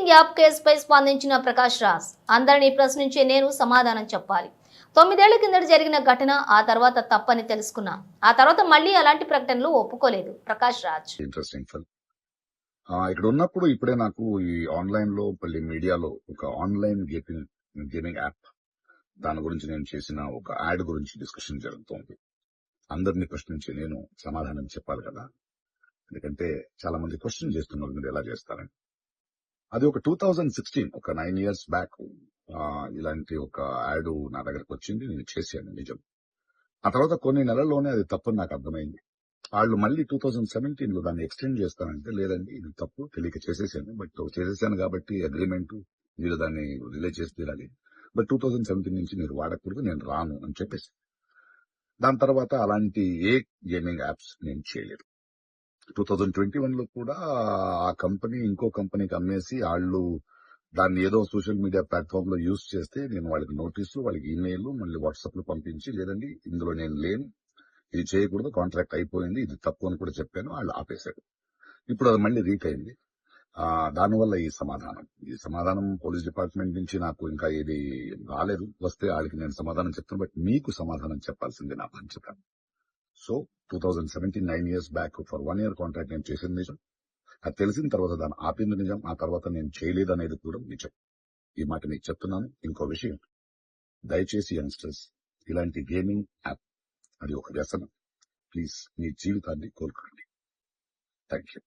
Gaming app కేసుపై స్పందించిన ప్రకాష్ రాజ్, అందరినీ ప్రశ్నించే నేను సమాధానం చెప్పాలి. 9 ఏళ్ల కిందట జరిగిన ఘటన, ఆ తర్వాత తప్పని తెలుసుకున్నా. ఆ తర్వాత మళ్ళీ అలాంటి ప్రకటనలు ఒప్పుకోలేదు. Prakash Raj interesting film. ఇక్కడ ఉన్నప్పుడు ఇప్పుడే నాకు ఈ ఆన్లైన్ లో మళ్ళీ మీడియాలో ఒక ఆన్లైన్ గేమింగ్ యాప్ దాని గురించి నేను చేసిన ఒక యాడ్ గురించి డిస్కషన్ జరుగుతోంది. అందరినీ ప్రశ్నించి నేను సమాధానం చెప్పాలి కదా, ఎందుకంటే చాలా మంది క్వశ్చన్ చేస్తున్నారు మీరు ఎలా చేస్తారని. అది ఒక 2016 ఒక 9 years బ్యాక్ ఇలాంటి ఒక యాడ్ నా దగ్గరకు వచ్చింది, నేను చేశాను నిజం. ఆ తర్వాత కొన్ని నెలల్లోనే అది తప్పని నాకు అర్థమైంది. వాళ్ళు మళ్ళీ 2017 లో దాన్ని ఎక్స్టెండ్ చేస్తానంటే, లేదండి ఇది తప్పు, తెలియక చేసేసాను, బట్ చేసేసాను కాబట్టి అగ్రిమెంట్ మీరు దాన్ని రిలే చేసి తీరాలి, బట్ 2017 నుంచి మీరు వాడకూడదు, నేను రాను అని చెప్పేసి. దాని తర్వాత అలాంటి ఏ గేమింగ్ యాప్స్ నేను చేయలేదు. 2021 లో కూడా ఆ కంపెనీ ఇంకో కంపెనీకి అమ్మేసి వాళ్ళు దాన్ని ఏదో సోషల్ మీడియా ప్లాట్ఫామ్ లో యూజ్ చేస్తే నేను వాళ్ళకి నోటీసులు, వాళ్ళకి ఈమెయిల్, మళ్ళీ వాట్సాప్ లో పంపించి, లేదండి ఇందులో నేను లేను, ఇది చేయకూడదు, కాంట్రాక్ట్ అయిపోయింది, ఇది తప్పు అని కూడా చెప్పాను. వాళ్ళు ఆపేశారు. ఇప్పుడు అది మళ్ళీ రీక్ అయింది. దానివల్ల ఈ సమాధానం పోలీస్ డిపార్ట్మెంట్ నుంచి నాకు ఇంకా ఏది రాలేదు. వస్తే వాళ్ళకి నేను సమాధానం చెప్తాను, బట్ మీకు సమాధానం చెప్పాల్సింది నా బాధ్యత. So 2017 9 years back for 1 year contract నేను చేసింది నిజం. అది తెలిసిన తర్వాత దాన్ని ఆపింది నిజం. ఆ తర్వాత నేను చేయలేదు అనేది కూడా నిజం. ఈ మాట మీకు చెప్తున్నాను. ఇంకో విషయం, దయచేసి యంగ్స్టర్స్, ఇలాంటి గేమింగ్ యాప్ అది ఒక వ్యసనం. ప్లీజ్ మీ జీవితాన్ని కోల్పోండి. Thank you.